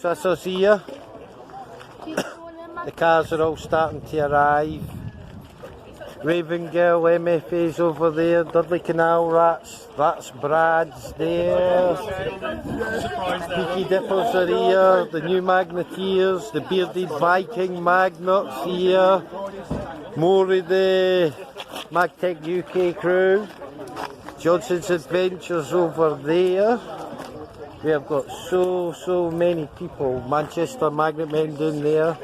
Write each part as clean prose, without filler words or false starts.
folks, that's us here. The cars are all starting to arrive. Raven Girl MFA's over there, Dudley Canal Rats, that's Brad's there. Peaky Dippers are here, the new Magneteers, the Bearded Viking Magnuts here. More of the Magtech UK crew. Johnson's Adventures over there. We have got so many people. Manchester Magnet Men down there.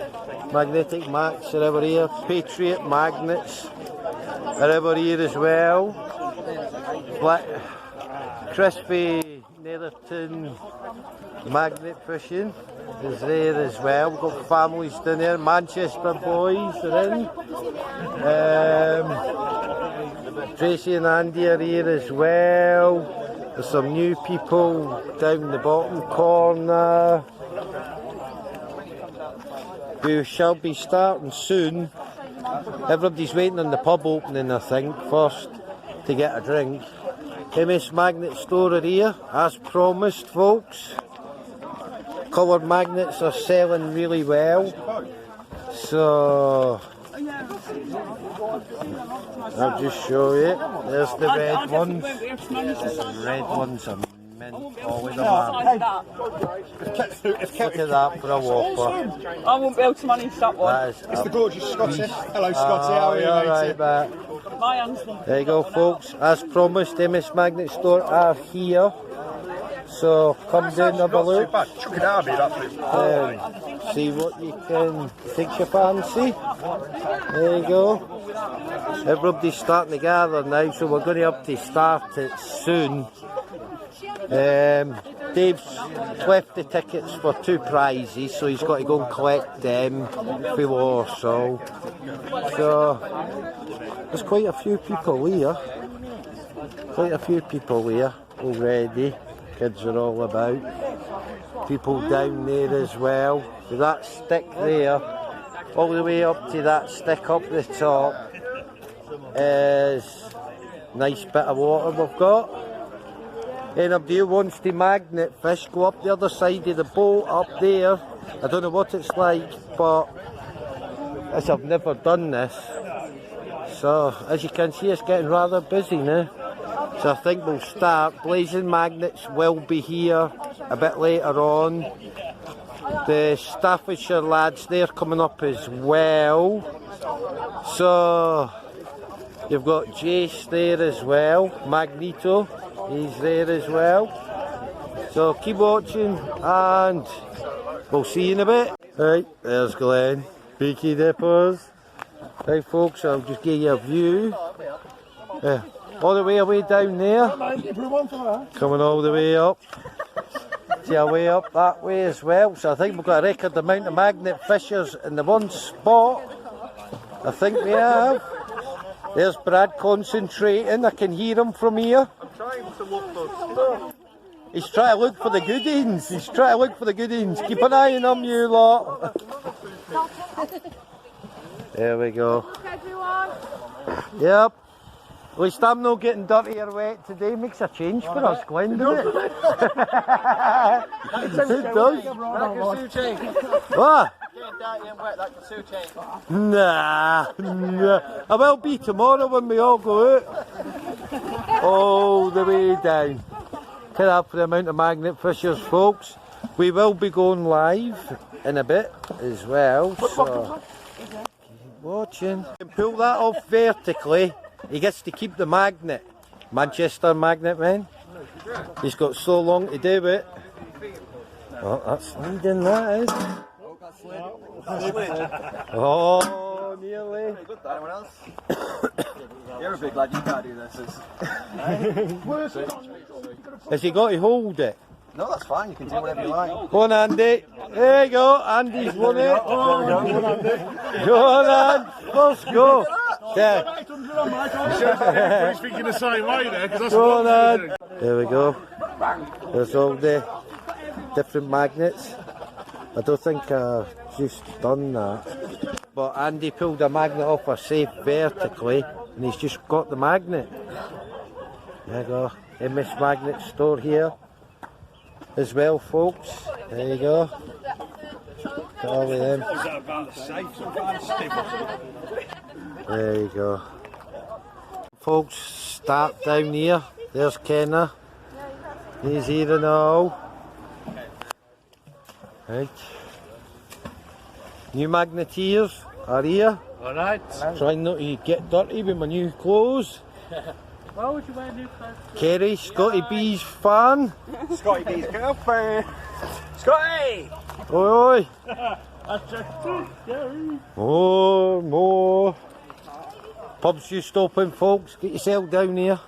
Magnetic Max are over here. Patriot Magnets are over here as well. Black Crispy Netherton Magnet Fishing is there as well. We've got families down there. Manchester Boys are in. Tracy and Andy are here as well. There's some new people down the bottom corner. We shall be starting soon. Everybody's waiting on the pub opening, I think, first to get a drink. MS Magnet Store are here, as promised, folks. Coloured magnets are selling really well. So I'll just show you. There's the red ones. The red ones are mint. All of them are. Look at that for a whopper. I won't be able to manage that one. It's the gorgeous Scotty. Hello Scotty, how are you, alright, mate? My hands. There you go, folks. As promised, MS Magnet Store are here. So come down and have a look. See what you can take your fancy. There you go. Everybody's starting to gather now, so we're going to have to start it soon. Dave's left the tickets for 2 prizes, so he's got to go and collect them for Warsaw. So there's quite a few people here. Quite a few people here already. Kids are all about. People down there as well. So that stick there, all the way up to that stick up the top, is a nice bit of water we've got. Anybody who wants to magnet fish, go up the other side of the boat up there. I don't know what it's like, but as I've never done this. So as you can see, it's getting rather busy now. So I think we'll start. Blazing Magnets will be here a bit later on. The Staffordshire lads, they're coming up as well. So you've got Jace there as well. Magneto, he's there as well. So keep watching and we'll see you in a bit. Right, there's Glenn. Peaky Dippers. Right folks, I'll just give you a view. All the way down there, coming all the way up, see our way up that way as well. So I think we've got a record amount of magnet fishers in the one spot. I think we have. There's Brad concentrating, I can hear him from here. I'm trying to look for. He's trying to look for the goodies. He's trying to look for the goodies. Keep an eye on him, you lot. There we go. Yep. At least I'm not getting dirty or wet today. Makes a change for us, Glenn, doesn't it? It does. What? Nah. I will be tomorrow when we all go out. All the way down. To that for the amount of magnet fishers, folks. We will be going live in a bit as well. So keep watching. You can pull that off vertically. He gets to keep the magnet. Manchester Magnet Men. He's got so long to do it. Oh, that's leading, that is. Oh, nearly. Anyone else? You're a big lad, you can't do this. Has he got to hold it? No, that's fine, you can do whatever you like. Go on, Andy. There you go. Andy's won it. Go on, Andy. Let's go. Yeah. Speaking the same way there, because that's go on, Andy. There we go. There's all the different magnets. I don't think I've just done that. But Andy pulled a magnet off a safe vertically and he's just got the magnet. There you go. MS Magnet Store here as well, folks. There you go. all of them. There you go. Folks, start down here. There's Kenner. He's here and all. Right. New Magneteers are here. Alright. Trying not to get dirty with my new clothes. Why would you wear new clothes? Kerry, Scotty B's fan. Scotty B's girlfriend. Scotty! Oi, oi. More. Pubs just open, folks. Get yourself down here.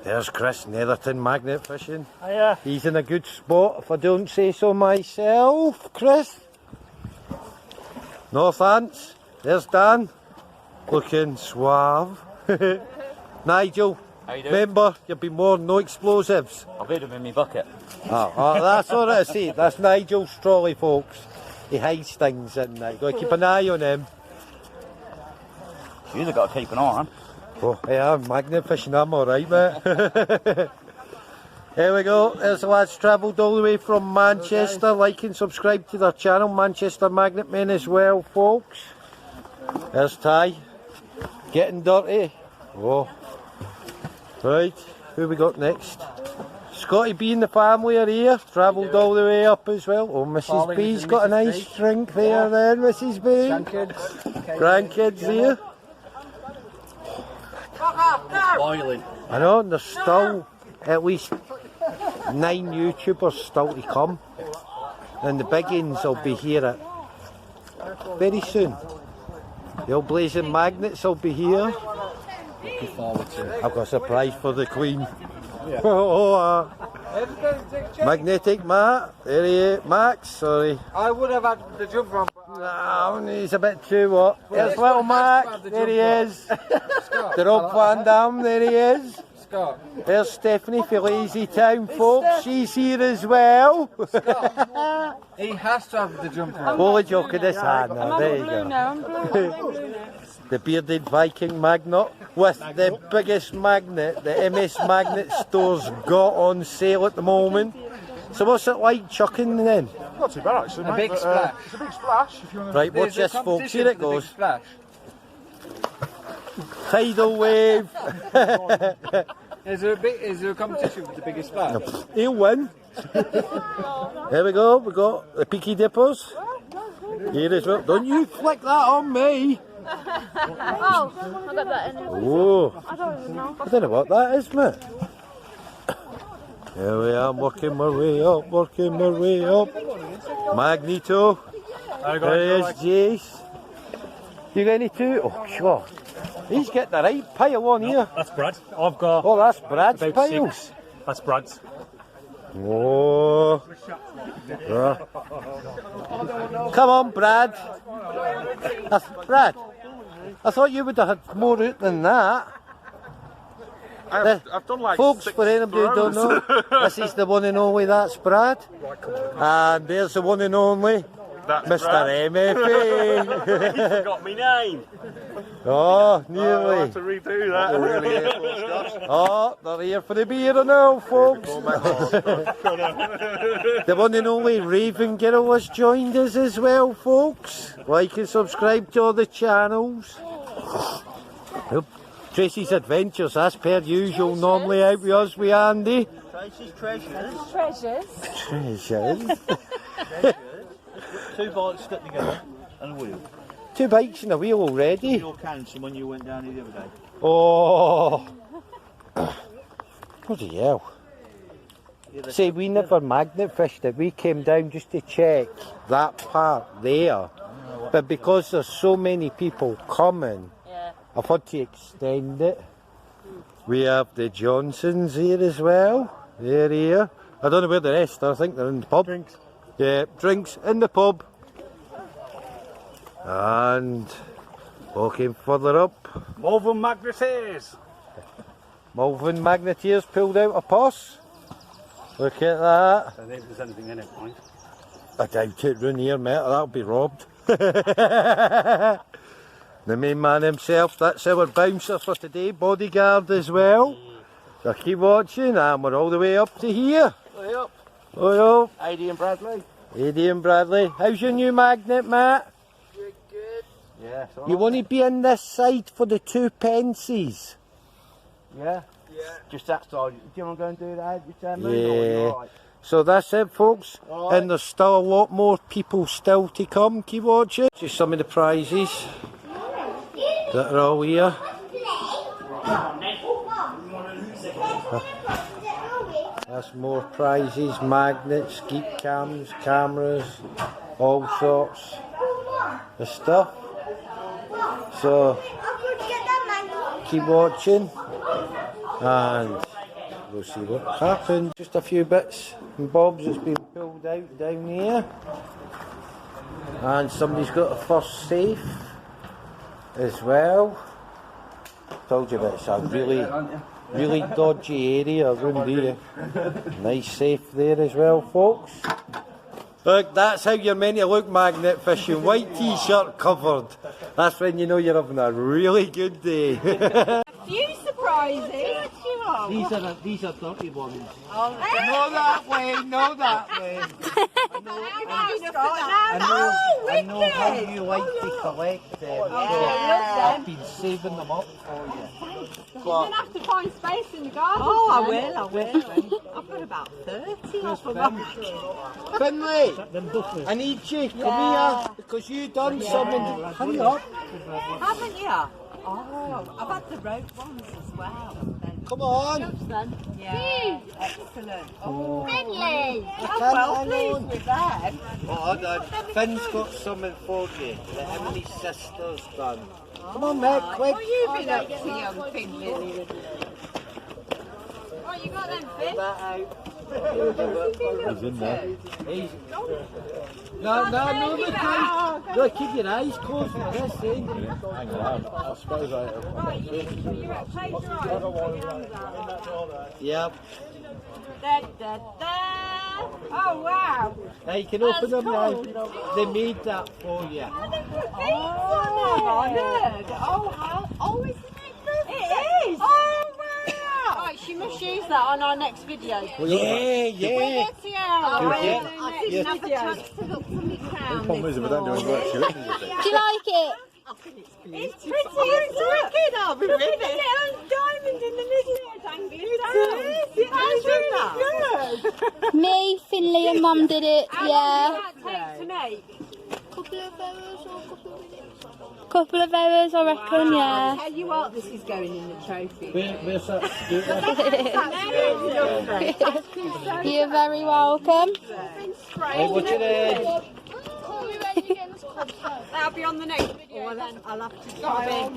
There's Chris Netherton magnet fishing. Hiya. He's in a good spot, if I don't say so myself. Chris. Northants. There's Dan. Looking suave. Nigel. How you doing? Remember, you've been warned, no explosives. I've hid them in my bucket. Oh, that's all right. See, that's Nigel's trolley, folks. He hides things in there. You've got to keep an eye on him. You've got to keep an eye on. Oh, yeah, I'm magnet fishing. I'm all right, mate. Here we go. There's the lads travelled all the way from Manchester. Like and subscribe to their channel, Manchester Magnet Men as well, folks. There's Ty. Getting dirty. Oh. Right, who we got next? Scotty B and the family are here. Travelled all the way up as well. Oh, Mrs. B's got a nice drink there then, Mrs. B. Grandkids here. Boiling. I know, and there's still at least 9 YouTubers still to come. And the big uns will be here very soon. The old Blazing Magnets will be here. Looking forward to it. I've got a surprise for the Queen. Magnetic Matt, there he is. Max, sorry. I would have had the jump from. No, he's a bit too what? There's little Mac, there he is. The Rob Van Dam, there he is. Scott. There's Stephanie for Lazy Town, folks. She's here as well. He has to have the jump from. Holy joke of this hand now, there you Blue go. now, I'm blue now. The bearded Viking magnet with the biggest magnet the MS Magnet Store's got on sale at the moment. So what's it like chucking then? Not too bad actually, mate. big but, splash. It's a big splash. If you want to... Right, watch this, folks. Here it goes. Splash. Tidal wave. Is there a competition for the biggest splash? He'll win. Here we go. We got the Peaky Dippers. Here as well. Don't you flick that on me. Oh, I got that in it. Oh, I don't even know. I don't know what that is, mate. Here we are, working my way up, working my way up. Magneto. There is Jace. You got any too? Oh, sure. He's getting the right pile on here. That's Brad. I've got Oh, that's Brad's about pile. 6. That's Brad's. Oh. Yeah. Come on, Brad. That's Brad. I thought you would have had more out than that. I've done like Folks, 6 for anybody who don't know, this is the one and only, that's Brad. And there's the one and only, That's Mr. Brad. MFA. Got me name. Oh, I'll nearly. have to redo that. Oh, they're here for the beer now, folks. The one and only Raven Girl has joined us as well, folks. Like and subscribe to all the channels. Yep. Tracy's Adventures, as per usual, normally out with us with Andy. Tracy's treasures. Treasures. Treasures. 2 bikes stuck together and a wheel. 2 bikes and a wheel already. Your cans from when you went down here the other day. Oh. Bloody hell. See, we never magnet fished it. We came down just to check that part there. But because there's so many people coming, I've had to extend it. We have the Johnsons here as well. They're here. I don't know where the rest are. I think they're in the pub. Drinks. Yeah, drinks in the pub. And walking further up, Malvern Magneteers. Malvern Magneteers pulled out a purse. Look at that. I don't think there's anything in it, mind. I doubt it round here, mate. That'll be robbed. The main man himself, that's our bouncer for today, bodyguard as well. So keep watching, and we're all the way up to here. Way up. Oh, Aidy and Bradley. Eddie and Bradley. How's your new magnet, Matt? Good. Yeah. So You want to be on this side for the 2 pences? Yeah. Yeah. Just that side. Do you want to go and do that? Yeah. So that's it, folks. Alright. And there's still a lot more people still to come. Keep watching. Just some of the prizes that are all here. That's more prizes, magnets, skeet cams, cameras, all sorts of stuff. So keep watching and we'll see what happens. Just a few bits and bobs that's been pulled out down here. And somebody's got a first safe as well. Told you that it's a really dodgy area around here. Nice safe there as well, folks. Look, that's how you're meant to look magnet fishing. White t-shirt covered. That's when you know you're having a really good day. Few surprises. These are dirty ones. Oh, No that way, no that way. I know how you like to collect them. I've been saving them up for you. You're going to have to find space in the garden. Oh, I will. I've got about 30 of them. Finlay, I need you. Come here, because you done something. Hurry up. Haven't you? Oh, I've had the rope ones as well. Come on. Yeah, excellent. Oh, Finley! I'm well pleased with that. Finn's got something for you that him and his sister's done. Come on, mate, quick. What have you been up to, young Finley? What you got then, Finn? That out. He's in there. No, look, guys. Look, keep your eyes closed for this, eh? Hang on, I suppose I... Right, you're at page right. Yep. Oh, wow. Now you can open them cool. now. They made that for you. Oh, isn't it good? It is. Oh, wow. Right, she must use that on our next video. Yeah. I didn't have a chance to look for me crown. The problem is if we don't do any work, she looking at it. Do you like it? It's pretty, it's wicked. I'll be with it. Diamond in the middle. It's really good. Me, Finley and Mum did it, yeah. How long did that take to make? Couple of hours, I reckon, yeah. Tell you what, this is going in the trophy. Where's that? You're very welcome. Hey, what's your name? Call me when you get this club. That'll be on the next video. Well, then I'll have to try.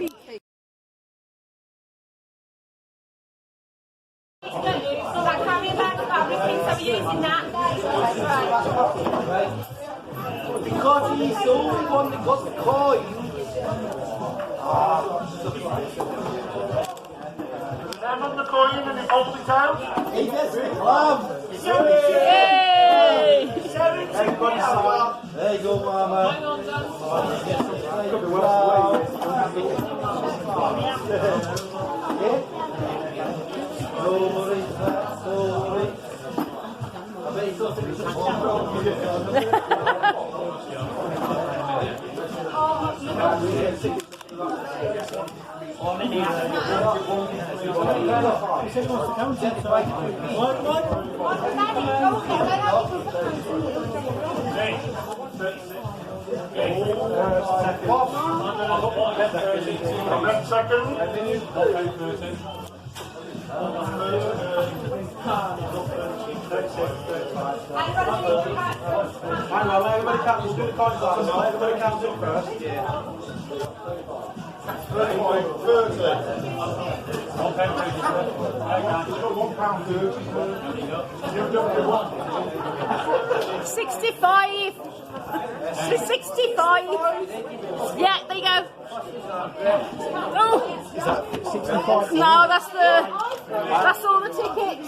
Because he's the only one that got the coin. Stand on the coin and it holds it out. He gets the club. Yay! There you go, Mama. Everybody counts. Let's do the coins last night. Everybody counts it first. £65. Yeah, there you go. Oh. No, that's all the tickets.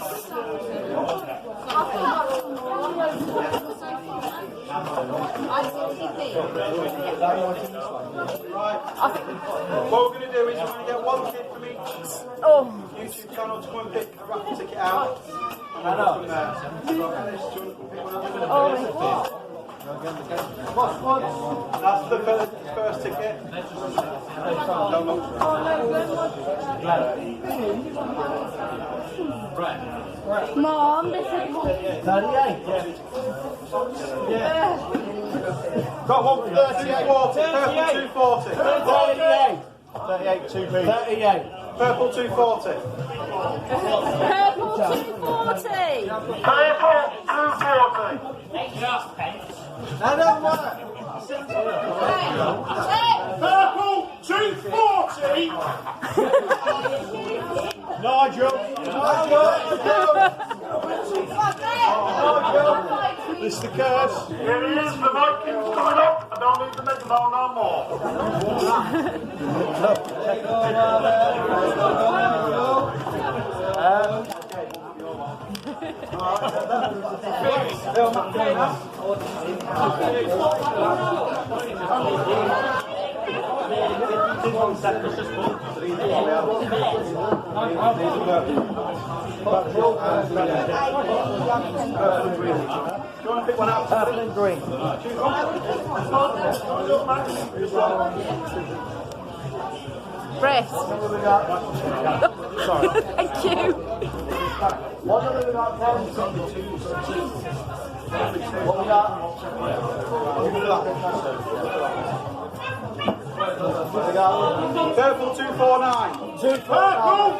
What we're going to do is we're going to get one kid from each YouTube channel to come and pick a raffle ticket out. And then from there. That's the first ticket. Mom, this is 38. Got one for 38. 240. 38. 38, 2B. 38. Purple 240. purple 240. Purple 240. That don't work. Purple 240. Nigel. It's the curse. Here he is, the Vikings coming up. I don't need the megaphone no more. Do you want to pick one out? Purple and green. Breast. Sorry. Thank you. What have we got? What we got? Purple 249. 249. Purple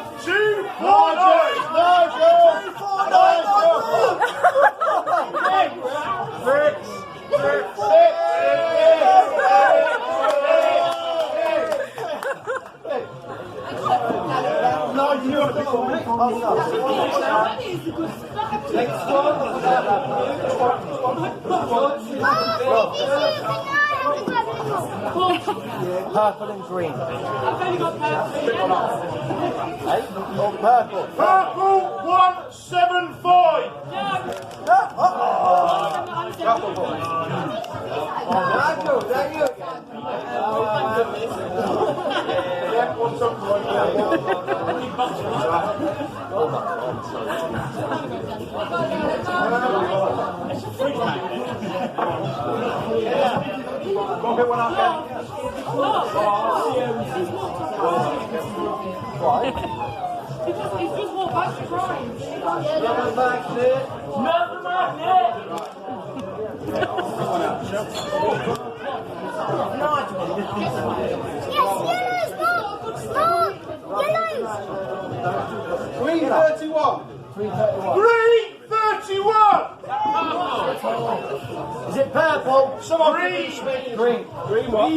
Purple and green. I've only got purple. Hey? Oh, purple. Purple 175. Go get one out there. He's just walked back to crying. Yes, yellows, stop! Yellows! 331. 331. Is it purple? Someone Green. Green. Green what?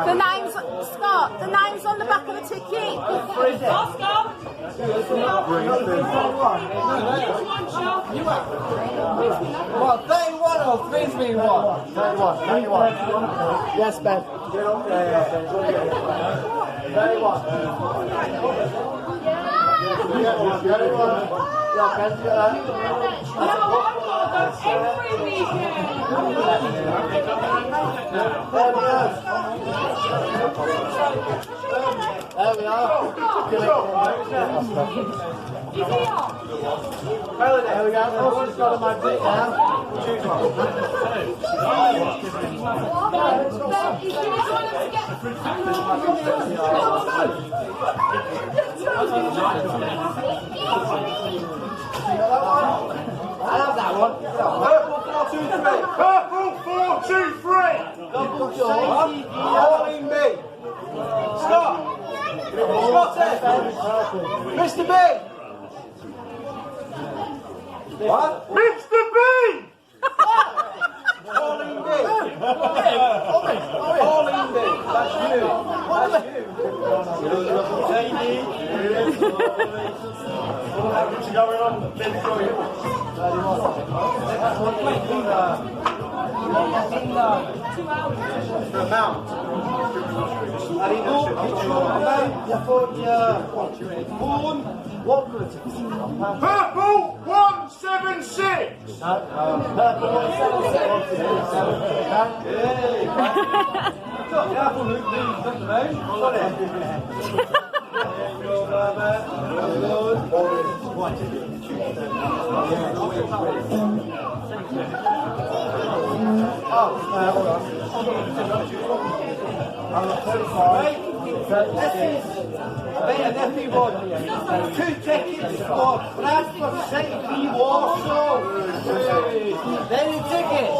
The name's, Scott, the name's on the back of the ticket. Oscar! What, 31 or 331? 31. Yes, Ben. Get up there. 31. Yeah, Ben, get that. Every weekend! There we are. Is he on? There we go. Everyone's got a magnet now. Choose one. He's going to get I have that one. Purple 423. Purple 423. All in B. Stop. Mr. B. What? Mr. B. All in B. All in B. That's you. That's What's going on? Big for you. For a mount. Purple 176. Purple 176. Two tickets for Bradford City v Warsaw. Any tickets?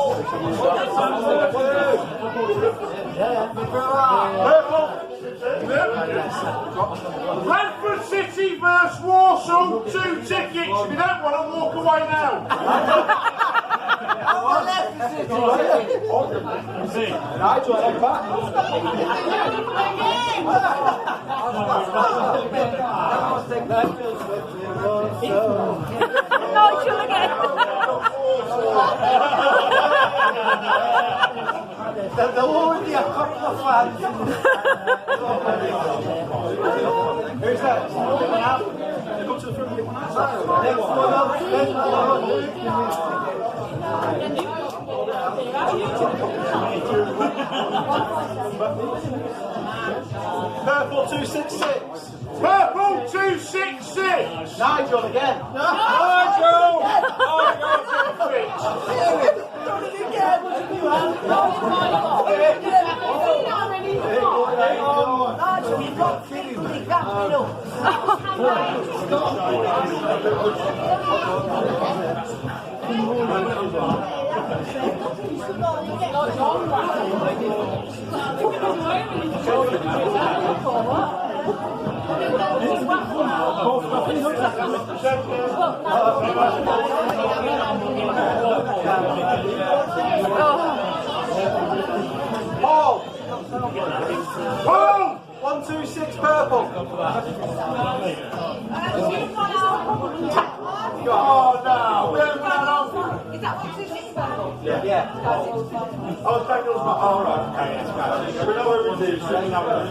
Bradford City versus Warsaw, 2 tickets. If you don't want to walk away now. Nigel again. There'll only be a couple of fans. Who's that? Go to the front. Next one up. Purple 266. Purple 266. Nigel again. Nigel! Paul. Paul! 126 purple. Oh no! We haven't got that on. Is that 126 purple? Yeah. Oh, Daniel's not. All right. Okay, yes, we know where it is. We know where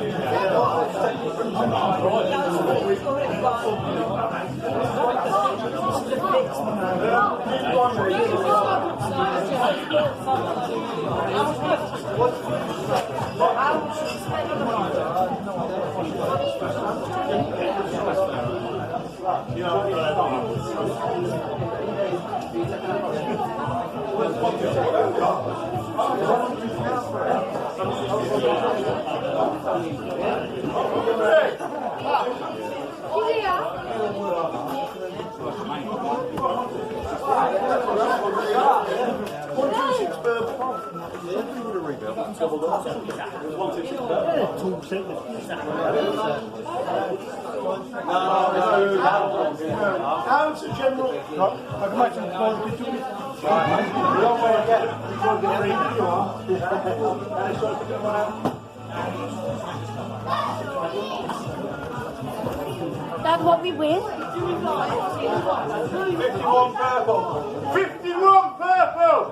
How's the general? I can imagine the ball be doing it. Dad, what we win? 51 purple. 51 purple!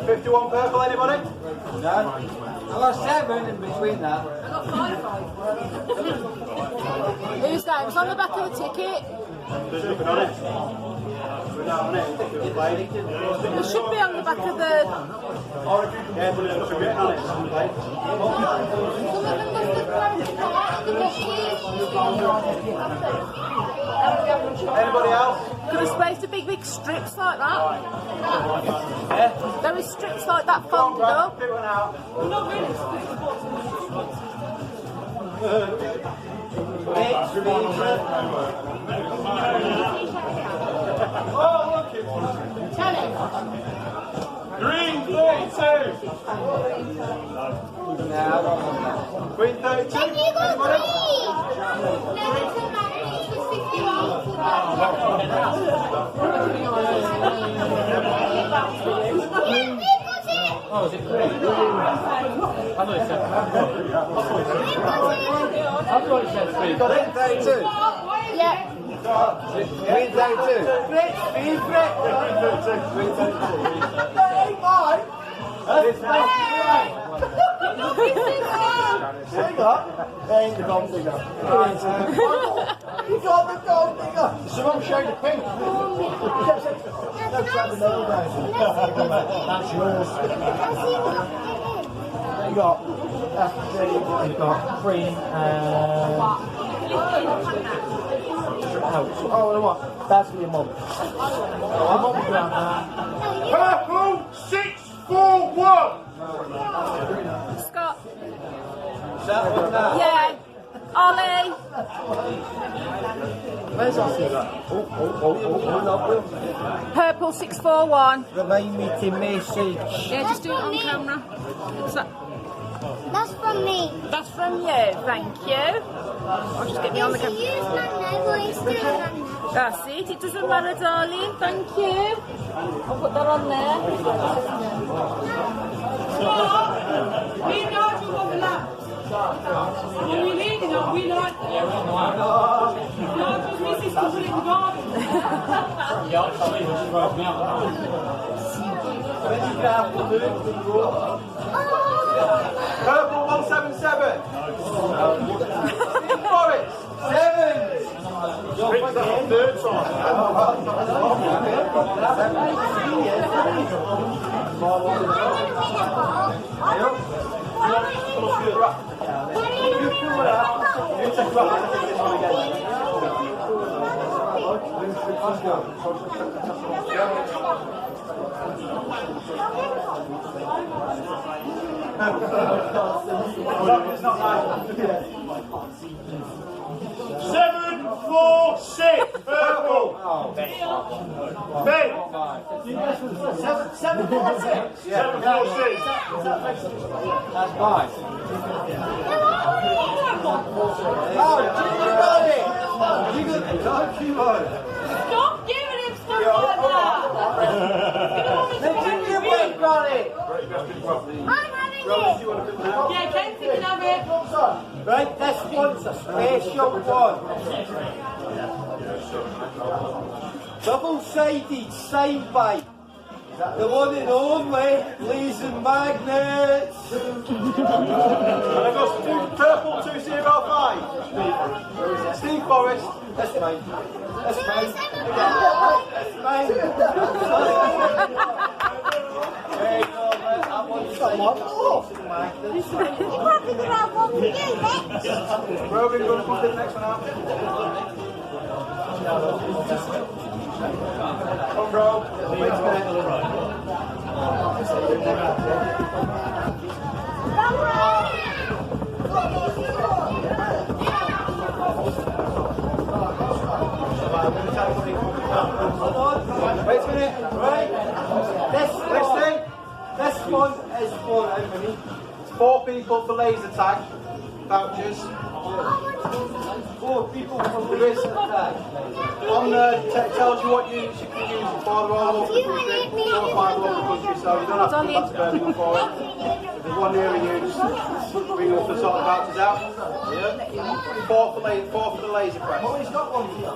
51 purple, anybody? I got 7 in between that. Whose name's on the back of the ticket? There's nothing on it. It should be on the back of the... Yeah, but it's nothing written on it. Anybody else? Could have spaced a big strips like that. There is strips like that folded up. Do one out. Green 32! Green 32. Can you go Oh, is it green? I thought it said. I thought it said green. Got it? 32. Yeah. Green 32. Great speed, great. Green 32. Hey, mine. That's right. Hang on. Ain't the gold digger. You got the gold digger. It's the wrong shade of pink. That's yours. You got You've got cream and... Oh, what? That's for your mum. Your mum can have that. Purple 641. Scott. Yeah. Ollie. Where's Ossie? Purple 641. Remind me to message. Yeah, just do it on camera. What's that? That's from me. That's from you. Thank you. I'll just get me on the camera. That's it. It doesn't matter, darling. Thank you. I'll put that on there. We know you overlap. When we leave, you know, we like it. No, because my sister put it in the garden. Purple 177. Steve Forrest. 7. Third time. Seven, 4, 6. Purple. Ben. 7, 4, 6. 7, 4, 6. That's fine. Stop giving him stuff like that. I'm having it. Yeah, Kenzie can have it. Right, this one's a special one. Double-sided sign by the one and only Blazing Magnets. And I got Purple 205. Steve Forrest. That's mine. That's mine. That's mine. There you go, man. That one's signed by Blazing Magnets. Robin, you want to put the next one out? Come, bro. Wait a minute. Wait a minute. Right. This one is for how many? 4 people for laser tag vouchers. 4 people for laser tag. On the tells you what units you can use it for. They're all over the country. 4 or 5 all over the country, so you don't have to come back to Birmingham for it. If there's one near you, just bring up the sort of vouchers out. 4 for the laser press. Oh, he's got one here.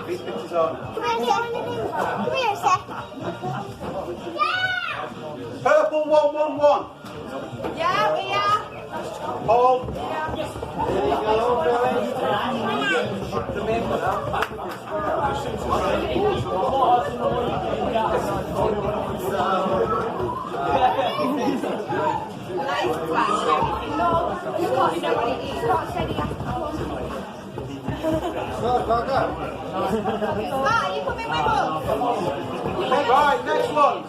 These pictures are. Purple 111. Yeah, we are. Paul. Right, next one.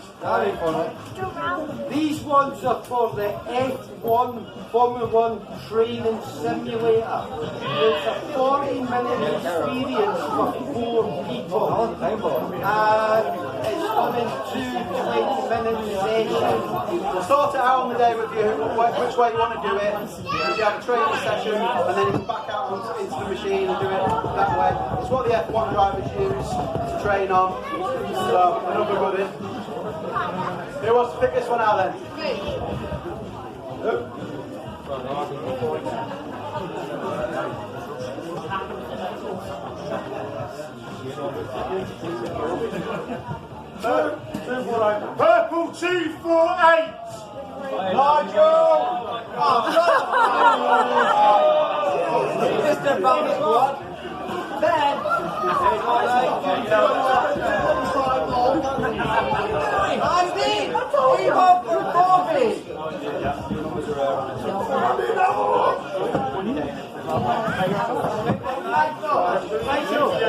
These ones are for the F1 Formula 1 training simulator. It's a 40-minute experience for 4 people. And it's running 2 20-minute sessions. We'll sort it out on the day with you, which way you want to do it. You have a training session and then you can back out into the machine and do it that way. It's what the F1 drivers use to train on. So, another good in. Who wants to pick this one out then? Purple 248. Nigel!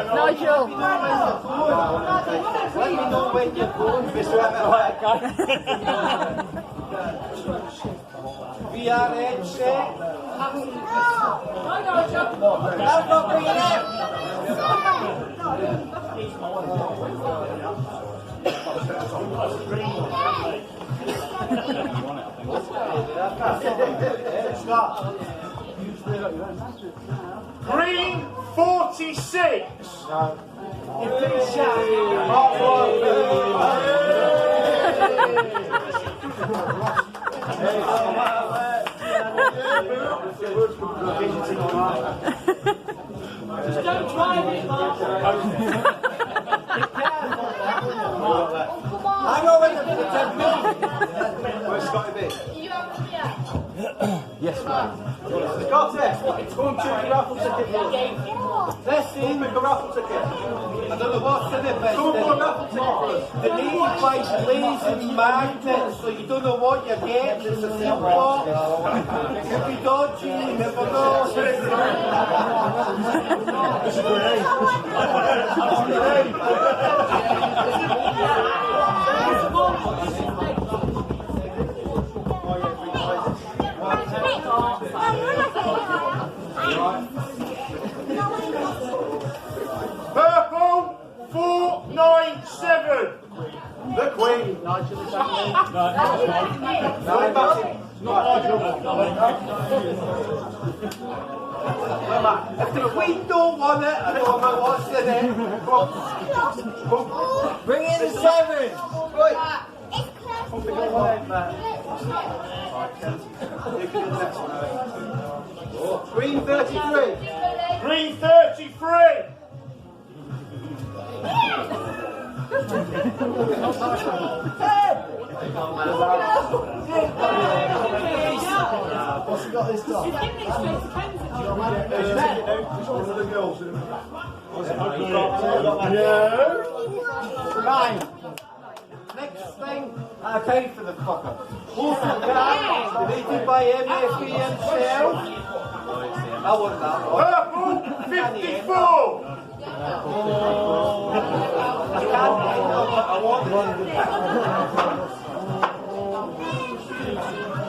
Nigel. Let me know when you're going, Mr. VRH set. I'm not bringing it. Green 46. Just don't drive it, Mark. Hang on, wait a minute. Where's Scotty B? Yes, ma'am. Scotty, go and choose your raffle ticket. Let's see, make a raffle ticket. I don't know what's the difference. Go and put a raffle ticket for us. They need like blazing magnets, so you don't know what you're getting. It's a simple box. It could be dodgy, you never know. It's a grenade. Purple 497. The Queen. If the Queen don't want it, I don't know what's in it. Bring in the 7. Right. Green 33. Green 33. What's he got this time? Nine. Next thing, I paid for the fucker. Donated by MFB himself. I want that one. Purple 54. I can't get it, but I want it.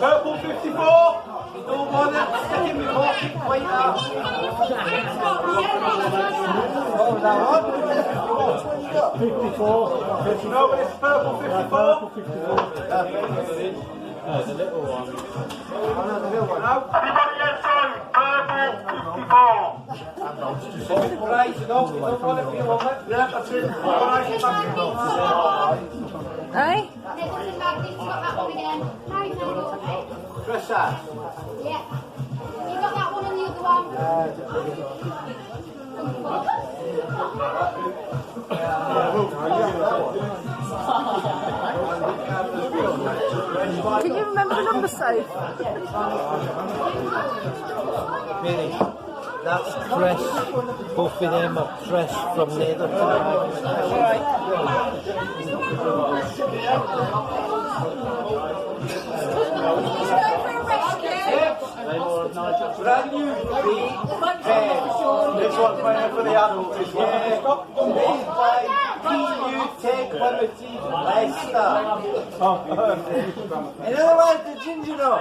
Purple 54. You don't want it. Stick in my pocket like that. What was that one? 54. No, but it's purple 54. There's a little one. Everybody else on purple 54. Right, you don't want it, you want it. Yeah, that's it. Hey? Trisha. Yeah. You got that one and the other one? Can you remember the number, Soph? Mary, that's Chris. Both of them are Chris from Netherton. Brand new This one's playing for the adults. This one. Made by PU Tech Limited, Leicester. In other words, the ginger nut.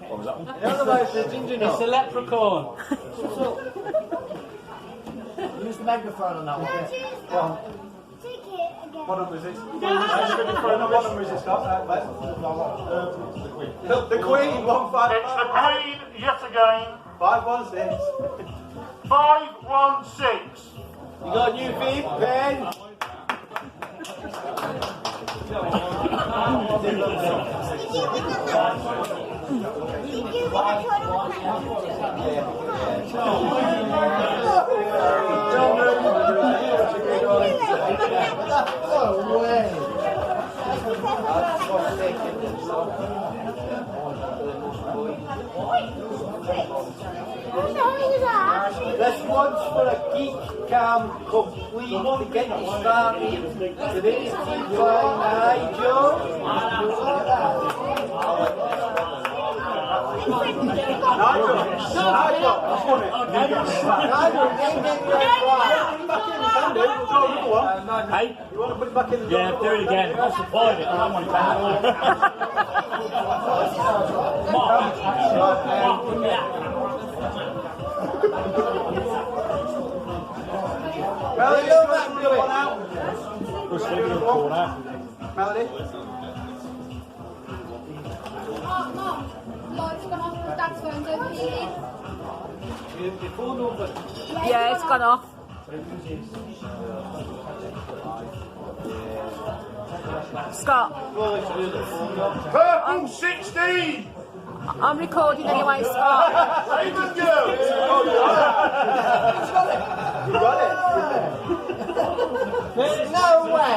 What was that? In other words, the ginger nut. It's a leprechaun. Use the megaphone on that one. What number is this? What number is this, Scott? The Queen, 155. It's the Queen yet again. 516. 516. You got a new vape pen? No way. What the hell is that? once for a geek cam complete to get you started. Today's team flying high, Joe. Nigel, that's one it. Hey? You want to put it back in the Yeah, do it again. That's the point. I don't want it back. Melody, you want to do one out? Melody? Mum, light's gone off because Dad's phone's overheating. Your phone over. Yeah, it's gone off. Scott, Purple 16! I'm recording anyway, Scott. Raven girl! You got it? There's no way.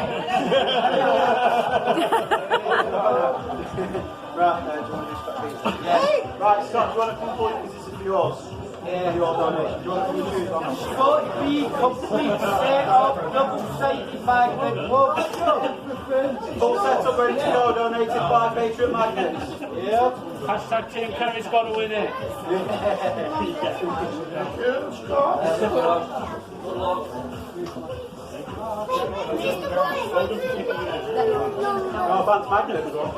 Right, do you want to do Scott Beasley? Yeah. Right, Scott, do you want to come forward because this is for yours? Yeah. Your donation. Do you want to come and choose one? 40B complete set of double-sided magnet gloves. Full setup ready to go, donated by Patriot Magnets. Yep. Hashtag Team Kerry's got to win it. No, Vance Magnet as well.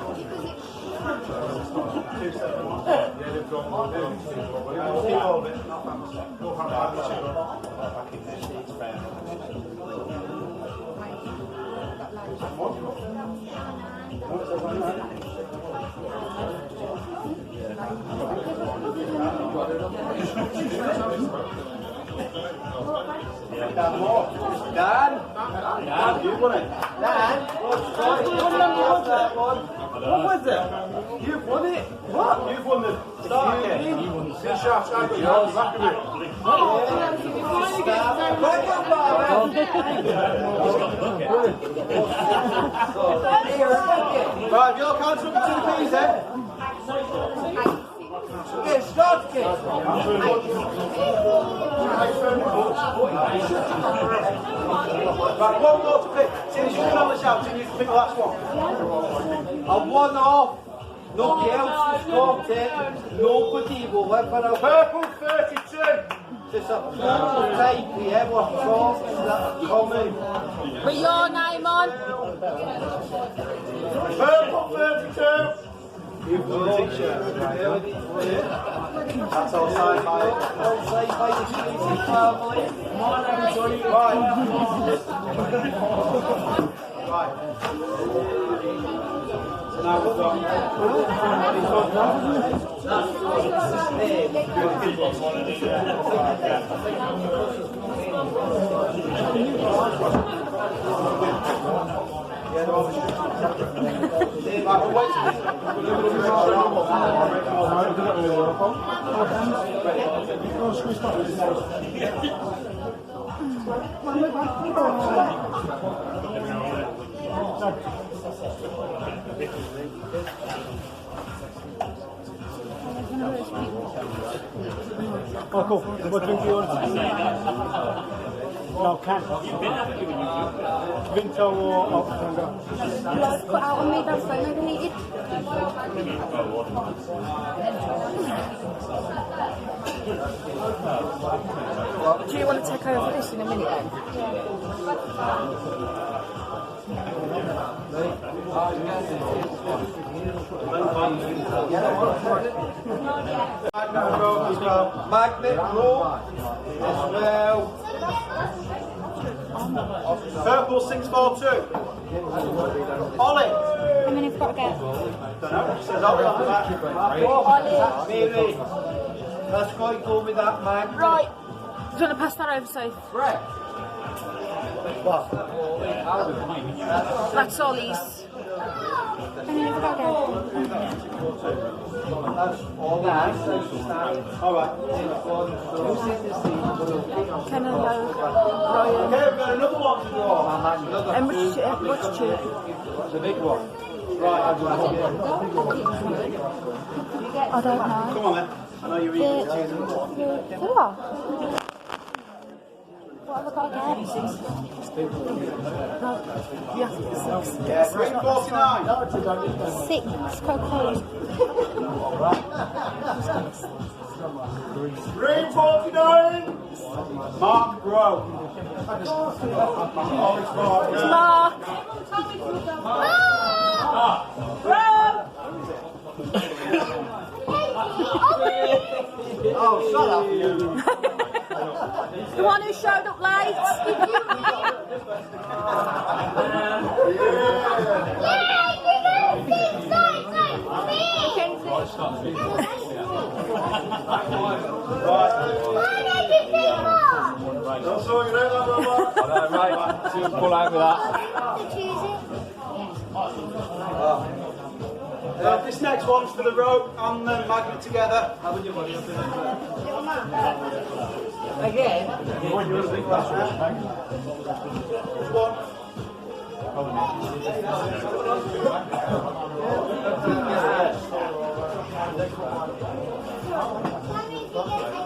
Dan, you won it. Dan, what's that one? What was it? You've won it. What? You've won the starter kit. Right, your cards up to the P's then. Yeah, start kit. Right, one more to pick. Since you've been on the shout, you can pick the last one. A one-off. Nobody else has got it. Nobody will ever have Purple 32! There's a prototype we ever saw that coming. With your name on. Purple 32! You've won the t-shirt. That's all signed by the Shooting family. Right. So now we've got... Oh, cool. What drink do you want? No, can. Vinto or Oxford? Just put out on me, Dad's phone overheated. Do you want to take over this in a minute then? Magnet rope as well. Purple 642. Ollie. How many have got to get? Don't know. It says Ollie on the back. Mary, let's go and go with that magnet. Right. Do you want to pass that over, Sophie? Right. What? That's Ollie's. How many have got to That's all that. All right. Ken and Ryan. Okay, we've got another one to draw. And which tube? The big one. Right. I don't know. Come on then. I know you're eager to choose them. Who are? What have I got to get? Green 49. 6 Coca-Colas. Green 49. Mark Rowe. Mark. Oh, shut up. The one who showed up late. Pull out with that. This next one's for the rope and the magnet together. Again? One.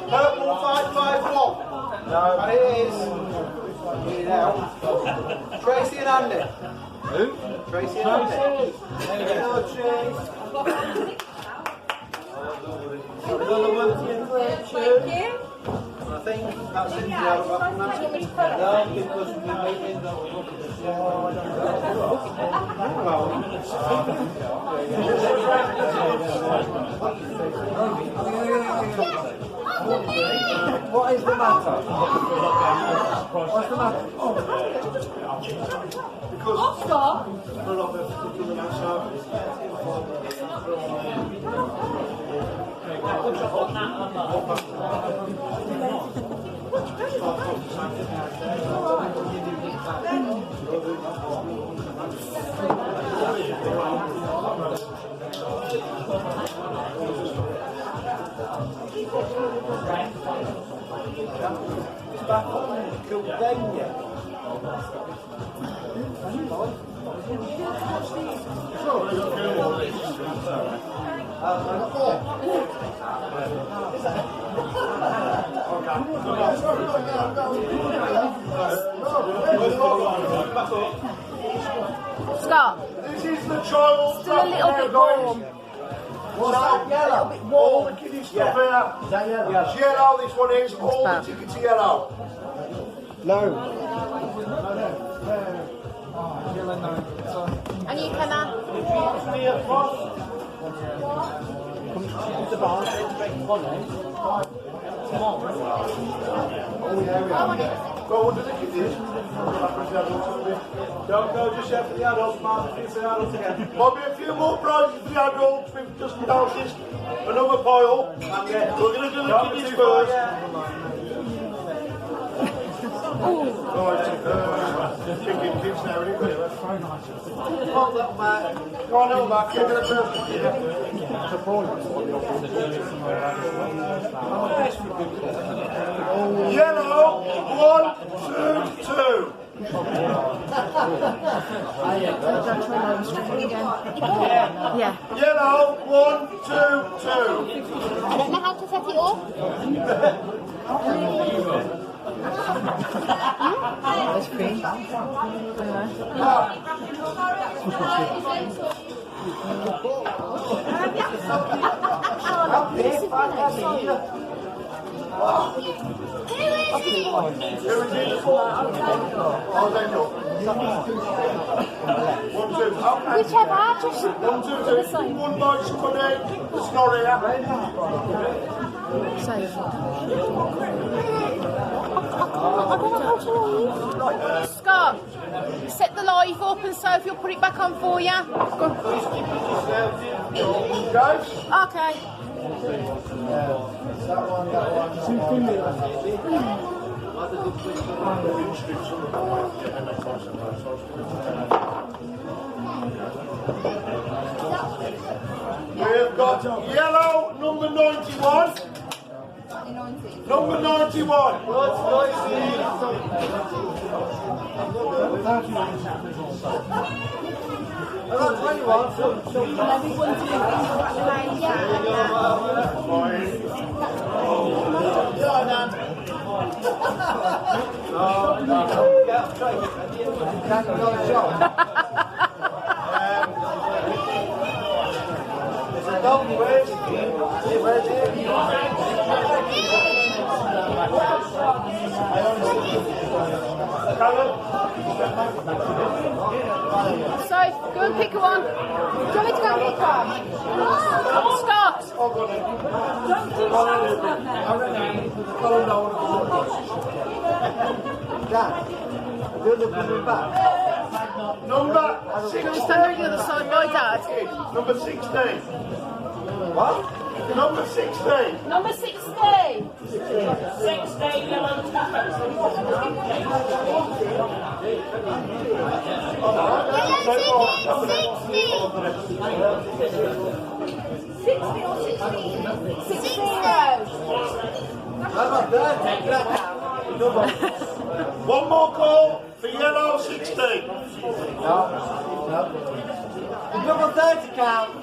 Purple 551. And it is. Here now. Tracy and Andy. Who? Tracy and Andy. Hello, Trace. Another one to you. Thank you. I think that's it. No, because we made it. What is the matter? What's the matter? Oscar? Scott, This is the child. still a little bit warm. What's that? Yellow. A bit warm. All the kiddie stuff here. Is that yellow? Yes. Yellow, this one is. All the tickets are yellow. No. And you can Go under the kiddies. Don't go just yet for the adults, Mark. It's the adults again. Might be a few more prizes for the adults. We've just noticed another pile. We're going to do the kiddies first. Chicken kids now, anyway. Hold that back. Go on, little back. You're going to Yellow, 1, 2, 2. yeah. Yellow, 1, 2, 2. I don't know how to set it That's green. Whichever, just 1, 2, 2. One boat's coming. It's not here. Scott, set the live up and Sophie will put it back on for you. Guys? Okay. We've got yellow, number 91. Number 91. Can't you not shop? It's a dog, where's it? So, go and pick one. Do you want me to go and pick one? Scott! Dad, do the coming back. Number Can we stand on the other side, my dad? Number 16. What? Number 16. Number 60! 16 yellow tappers. One more call for yellow 16. The number 30 count.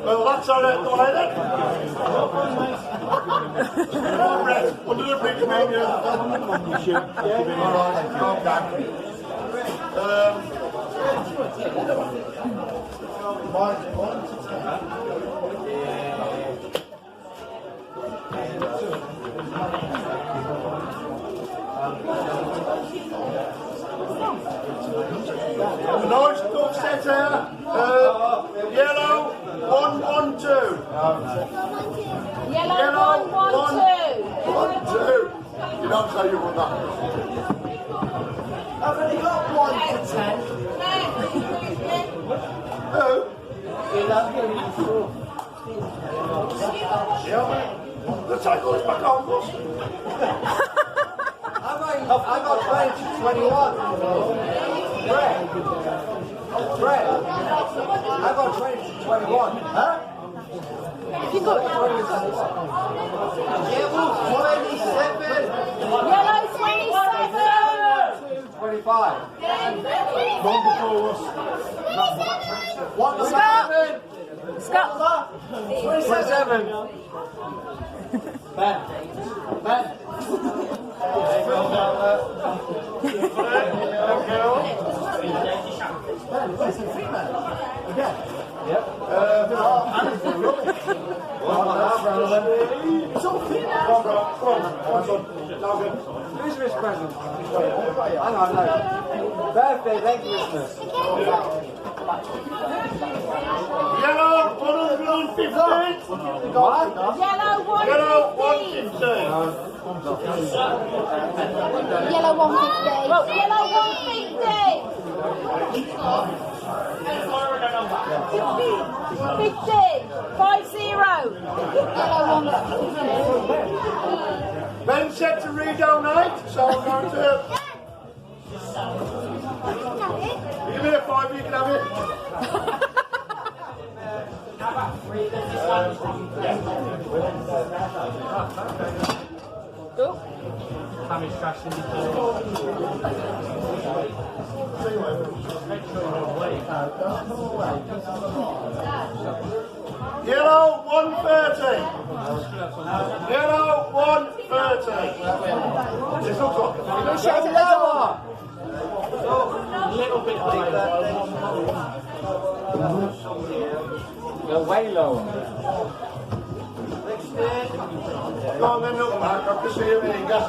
Well, that's all right, go ahead then. Brett, under the bridge, mate, Nice stuff set here. Yellow 112. Yellow 112! 112. You don't say you won that. I've only got 1 to 10. Who? The title's back on, boss. I got 20 to 21. Brett, I got 20 to 21. Huh? You got Yellow 27. Yellow 27! 25. One before us. What was Scott! 7? Scott! 27. Ben. Who's this present? Hang on, no. Birthday, then Christmas. Yellow 115. What? Yellow 150! Yellow 115. Yellow 150. Well, yellow 150! 50! 50! 50! Yellow 150. Ben said to redonate, so I'm going to. Give me a 5, you can have it. Go. Tammy's crashing into Yellow 130. Yellow 130. This looks like Shout it lower! a little bit higher. You're way low. Go on then, look, Mark. I can see him in gas.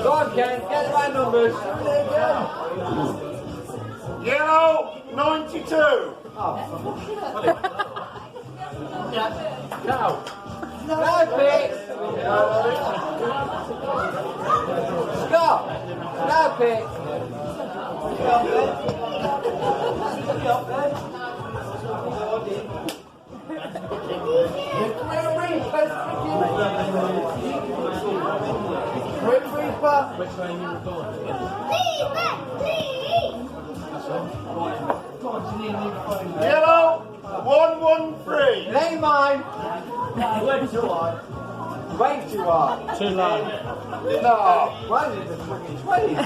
Go on, Ken, get my numbers. Yellow 92. No, Pete. Scott. No, Pete. Which way are you recording? Yellow 113. It ain't mine. Way too hard. Way too hard. Too low. No. Why is it the fucking 20s?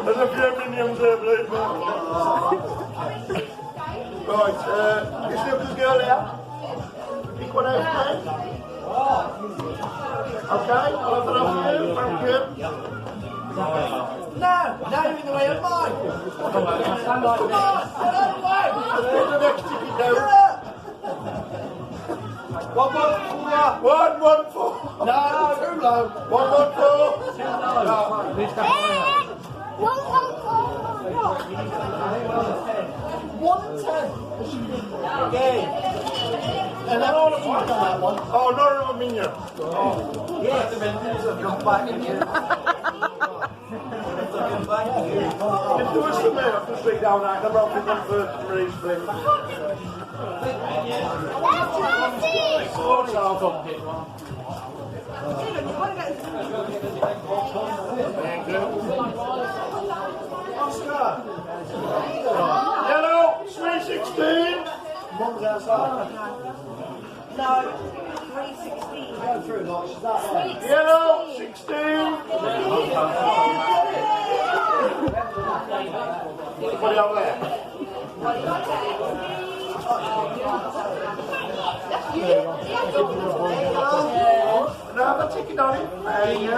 There's a few minions there, believe me. Right, Okay, I'll have that off you. Thank you. No, you're in the way of mine. Come on, get out of the way. Where's the next ticket now? 114. No, too low. 114. Again. And then all of you on that one. Oh, not a minion. Yes. Come back again. If there was some else to speak down there, I'm not thinking for Marie's thing. Sports out on pit one. Thank you. Oscar. Yellow, 316. Mum's outside. No, 316. Go through, like, she's out there. Yellow, 16. Anybody out there? No, have a ticket on it. There you go.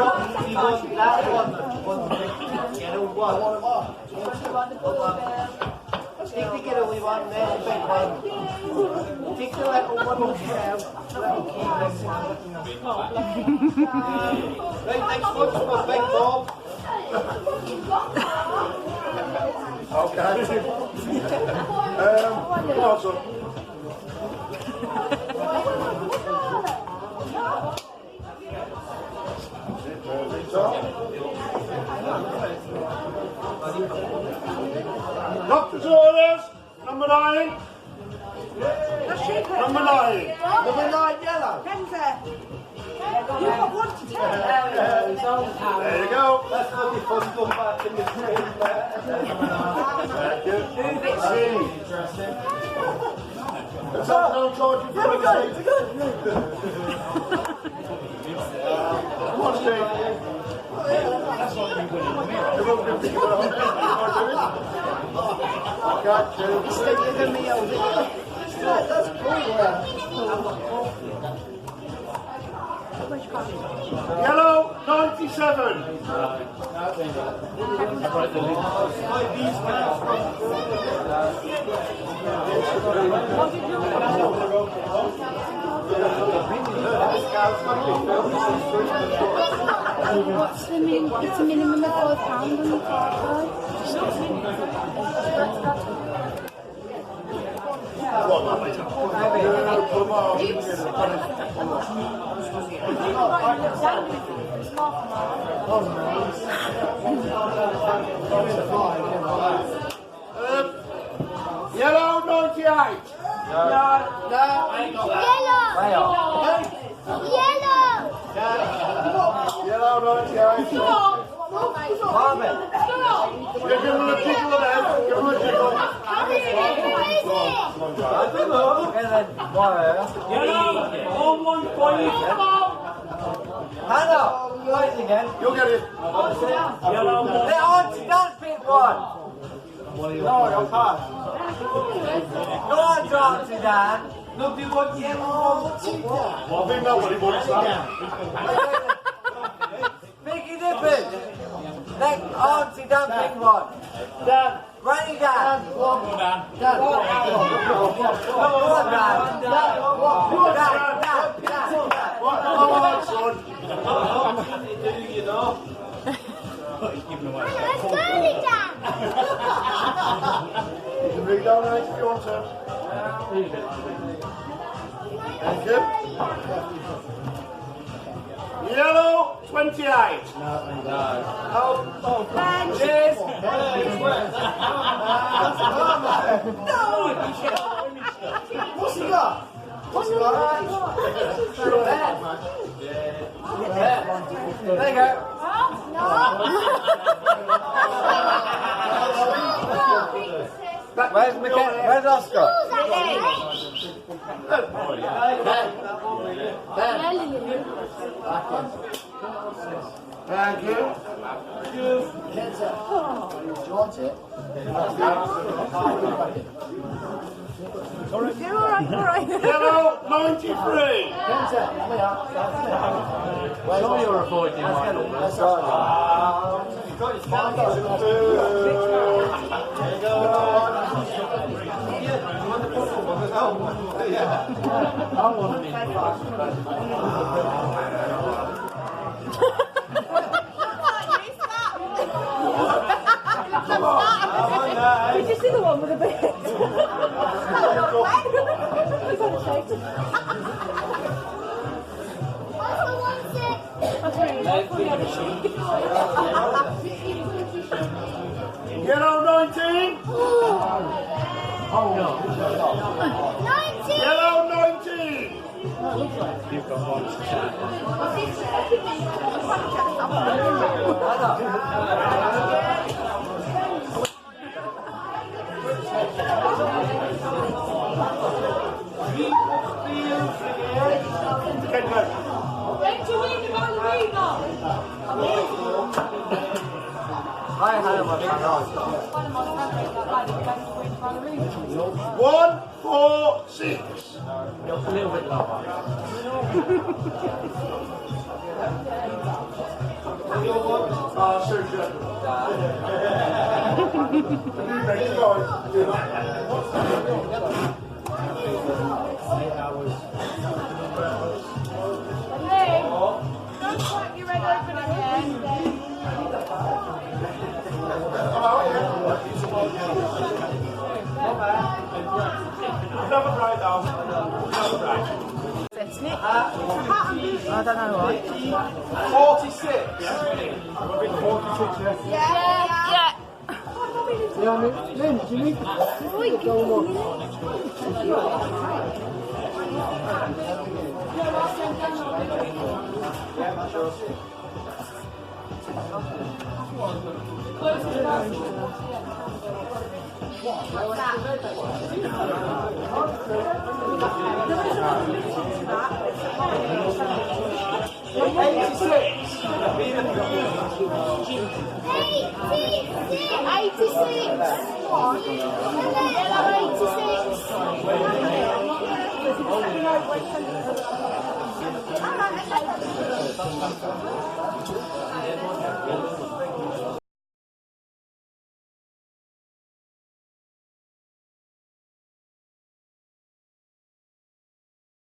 Take the getaway one there, the big one. Take the little one off now. Right, next one's for my big Bob. Okay. Come on, son. Doctor's orders, number 9. Number 9. Number 9, yellow. Kenza, you've got 1 to 10. There you go. That's what you first come back in the train. Thank you. It's not no charge you for the Come on, Steve. Stick it in the old. That's cool. Yellow, 97. What's the minimum? It's a minimum of £5 on the card. Yellow, 98. Yellow, 98. Give him a jiggle then. Give him a jiggle. Hannah, right again. You'll get it. They're on to dance pit one. No, you're past. Go on, John, Dan. Look, you want yellow. I think nobody wants that. Biggie difference. Next, on to dance pit one. Dan. Running down. Dan. Go on, Dan. Come on, son. You know. Let's go, Dad. You can read down if you want to. Thank you. Yellow, 28. Cheers. What's he got? What's he got? There you go. Where's Oscar? Thank you. You're all right. Yellow, 93. Sure you're avoiding my numbers. I want them Did you see the one with the beard? Yellow 19. Oh no. 19! Yellow 19. You've got one to chat. Don't you win the ballerina? I had him on my nose. 1, 4, 6. You're a little bit lower. Don't crack your head open again. Never right now. Never right. Isn't it? I don't know, right? 46. Yeah.